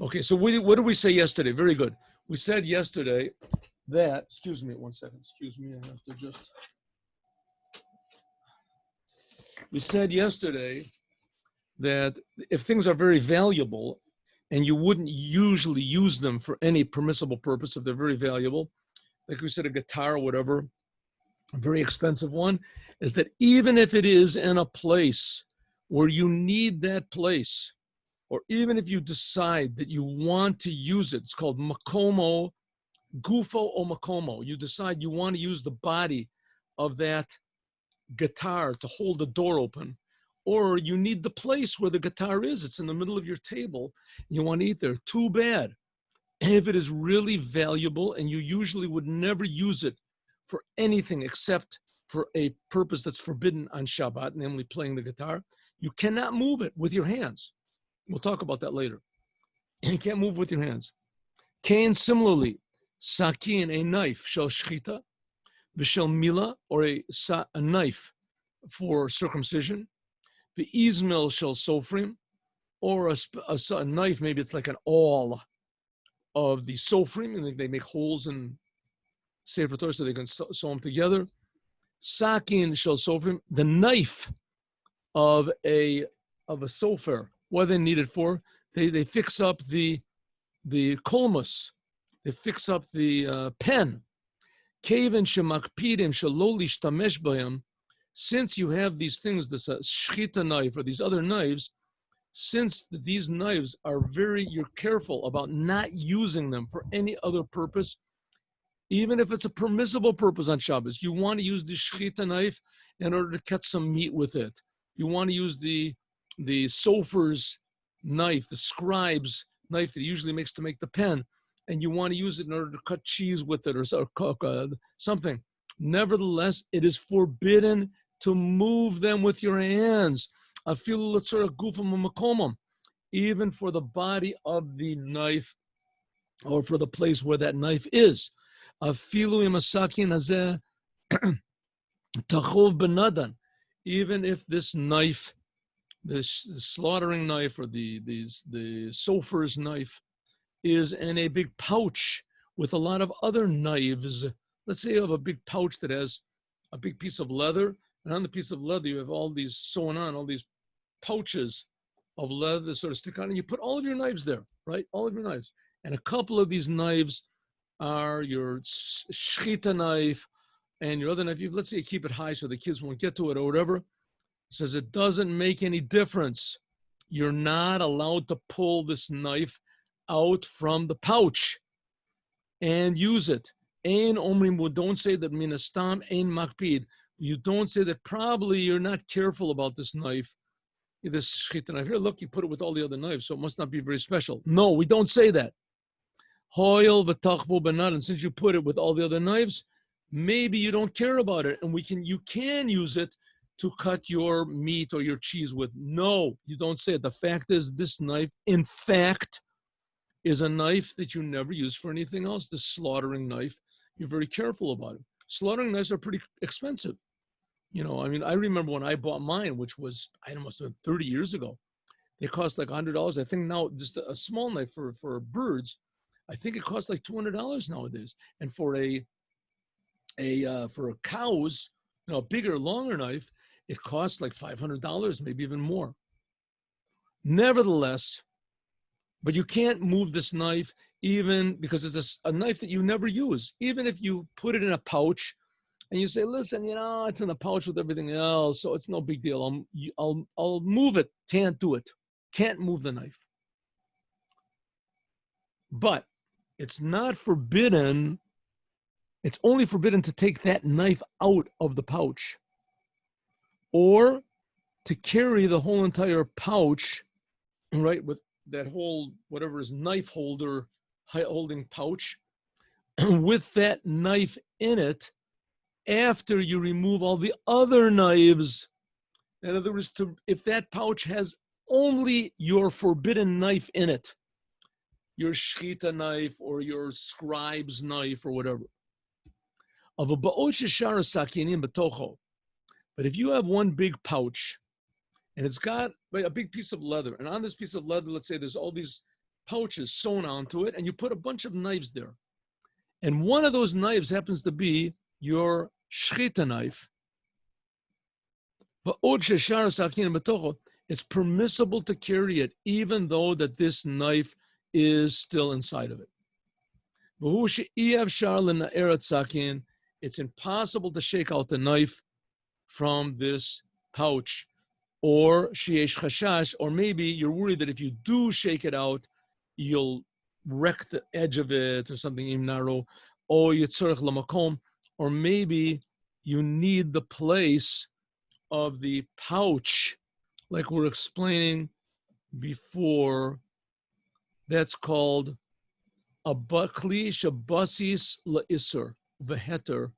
Okay, so what did we say yesterday? Very good. We said yesterday that, excuse me, 1 second, excuse me, I have to just. We said yesterday that if things are very valuable and you wouldn't usually use them for any permissible purpose, if they're very valuable, like we said, a guitar or whatever, a very expensive one, is that even if it is in a place where you need that place, or even if you decide that you want to use it, it's called makomo, gufo o makomo. You decide you want to use the body of that guitar to hold the door open, or you need the place where the guitar is. It's in the middle of your table. You want to eat there. Too bad. If it is really valuable and you usually would never use it for anything except for a purpose that's forbidden on Shabbat, namely playing the guitar, you cannot move it with your hands. We'll talk about that later. You can't move with your hands. Cain, similarly, sakin, a knife, shel shchita, v'shel mila, or a knife for circumcision, v'izmel shel sofrim, or a knife, maybe it's like an awl of the sofrim, and they make holes in Sefer Torah so they can sew them together. Sakin shel sofrim, the knife of a sofer. What do they need it for? They fix up the kolmus. They fix up the pen. Keven shemakpidim shelo lishtamesh b'hem. Since you have these things, this shchita knife or these other knives, since these knives are you're careful about not using them for any other purpose, even if it's a permissible purpose on Shabbos. You want to use the shchita knife in order to cut some meat with it. You want to use the sofer's knife, the scribe's knife that he usually makes to make the pen, and you want to use it in order to cut cheese with it or cook something. Nevertheless, it is forbidden to move them with your hands. Even for the body of the knife or for the place where that knife is. Even if this knife, this slaughtering knife or the sofer's knife is in a big pouch with a lot of other knives. Let's say you have a big pouch that has a big piece of leather, and on the piece of leather you have all these sewn on, all these pouches of leather that sort of stick on, and you put all of your knives there, right? All of your knives. And a couple of these knives are your shchita knife and your other knife. Let's say you keep it high so the kids won't get to it or whatever. It says it doesn't make any difference. You're not allowed to pull this knife out from the pouch and use it. Ein omrim, don't say that minastam ein makpid. You don't say that probably you're not careful about this knife, this shchita knife. Here, look, you put it with all the other knives, so it must not be very special. No, we don't say that. Hoil v'tachvu benad, and since you put it with all the other knives, maybe you don't care about it, and you can use it to cut your meat or your cheese with. No, you don't say it. The fact is, this knife, in fact, is a knife that you never use for anything else. The slaughtering knife, you're very careful about it. Slaughtering knives are pretty expensive. You know, I mean, I remember when I bought mine, which was, I don't know, must have been 30 years ago. They cost like $100. I think now just a small knife for birds, I think it costs like $200 nowadays. And for a cow's, you know, a bigger, longer knife, it costs like $500, maybe even more. Nevertheless, but you can't move this knife even because it's a knife that you never use. Even if you put it in a pouch and you say, listen, you know, it's in a pouch with everything else, so it's no big deal. I'll move it. Can't do it. Can't move the knife. But it's not forbidden. It's only forbidden to take that knife out of the pouch or to carry the whole entire pouch, right, with that whole, whatever is knife holder, holding pouch, with that knife in it after you remove all the other knives. In other words, if that pouch has only your forbidden knife in it, your shchita knife or your scribe's knife or whatever. But if you have one big pouch and it's got a big piece of leather, and on this piece of leather, let's say there's all these pouches sewn onto it, and you put a bunch of knives there. And one of those knives happens to be your shchita knife. It's permissible to carry it, even though that this knife is still inside of it. It's impossible to shake out the knife from this pouch, or sheyesh chashash, or maybe you're worried that if you do shake it out, you'll wreck the edge of it or something imnaro, or yitzorech lamakom, or maybe you need the place of the pouch, like we're explaining before. That's called a bakli shabasis la'isur v'heter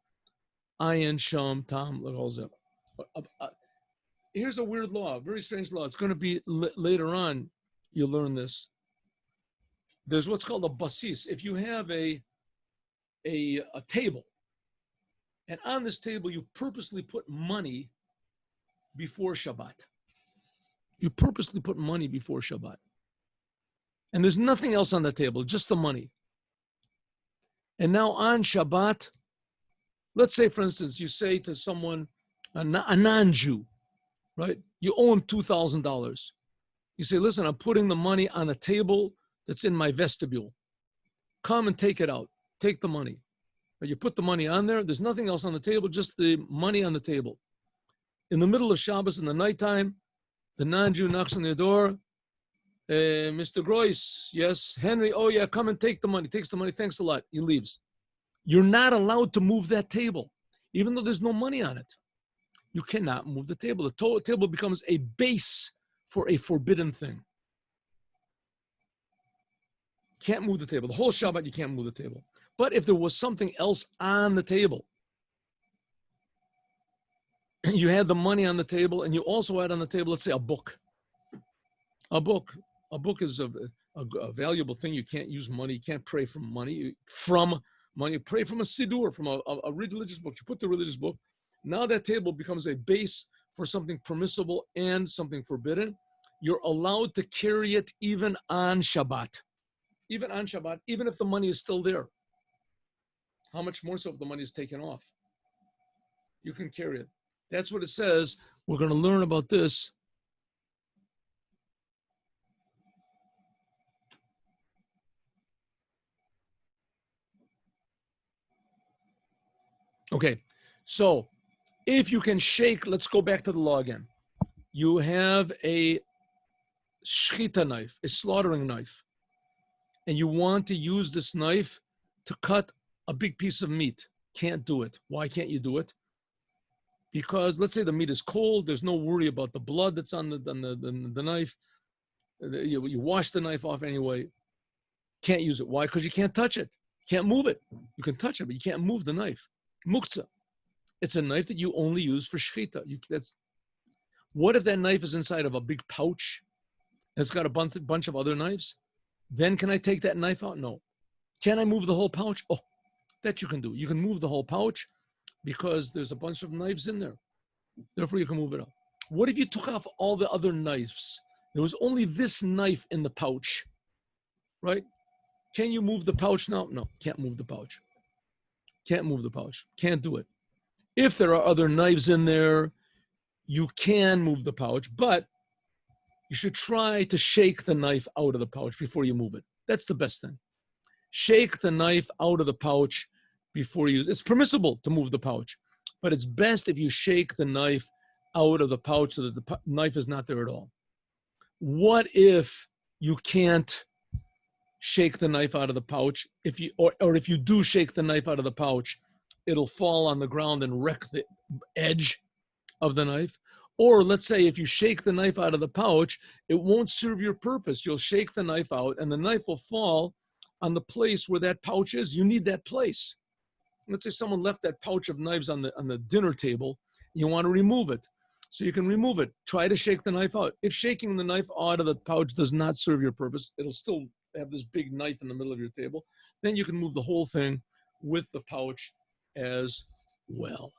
ayin sham tam l'golzeh. Here's a weird law, very strange law. It's going to be later on. You'll learn this. There's what's called a basis. If you have a table, and on this table you purposely put money before Shabbat. You purposely put money before Shabbat. And there's nothing else on the table, just the money. And now on Shabbat, let's say, for instance, you say to someone, a non-Jew, right? You owe him $2,000. You say, listen, I'm putting the money on a table that's in my vestibule. Come and take it out. Take the money. But you put the money on there. There's nothing else on the table, just the money on the table. In the middle of Shabbos, in the nighttime, the non-Jew knocks on your door. Mr. Groys, yes, Henry, oh yeah, come and take the money. Takes the money, thanks a lot. He leaves. You're not allowed to move that table, even though there's no money on it. You cannot move the table. The table becomes a base for a forbidden thing. Can't move the table. The whole Shabbat, you can't move the table. But if there was something else on the table, you had the money on the table, and you also had on the table, let's say, a book. A book. A book is a valuable thing. You can't use money. You can't pray from money. You pray from a siddur, from a religious book. You put the religious book. Now that table becomes a base for something permissible and something forbidden. You're allowed to carry it even on Shabbat. Even on Shabbat, even if the money is still there. How much more so if the money is taken off? You can carry it. That's what it says. We're going to learn about this. Okay, so if you can shake, let's go back to the law again. You have a shchita knife, a slaughtering knife, and you want to use this knife to cut a big piece of meat. Can't do it. Why can't you do it? Because let's say the meat is cold. There's no worry about the blood that's on the knife. You wash the knife off anyway. Can't use it. Why? Because you can't touch it. Can't move it. You can touch it, but you can't move the knife. Muktzah. It's a knife that you only use for shechita. What if that knife is inside of a big pouch and it's got a bunch of other knives? Then can I take that knife out? No. Can I move the whole pouch? Oh, that you can do. You can move the whole pouch because there's a bunch of knives in there. Therefore, you can move it out. What if you took off all the other knives? There was only this knife in the pouch, right? Can you move the pouch now? No, can't move the pouch. Can't move the pouch. Can't do it. If there are other knives in there, you can move the pouch, but you should try to shake the knife out of the pouch before you move it. That's the best thing. Shake the knife out of the pouch before you use it. It's permissible to move the pouch, but it's best if you shake the knife out of the pouch so that the knife is not there at all. What if you can't shake the knife out of the pouch? If you do shake the knife out of the pouch, it'll fall on the ground and wreck the edge of the knife. Or let's say if you shake the knife out of the pouch, it won't serve your purpose. You'll shake the knife out and the knife will fall on the place where that pouch is. You need that place. Let's say someone left that pouch of knives on the dinner table. You want to remove it. So you can remove it. Try to shake the knife out. If shaking the knife out of the pouch does not serve your purpose, it'll still have this big knife in the middle of your table. Then you can move the whole thing with the pouch as well.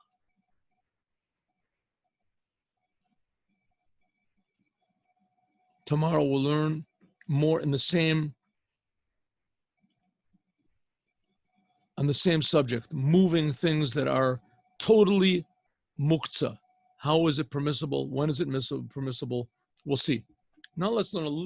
Tomorrow we'll learn more in the same on the same subject, moving things that are totally muktzah. How is it permissible? When is it permissible? We'll see. Now let's learn a little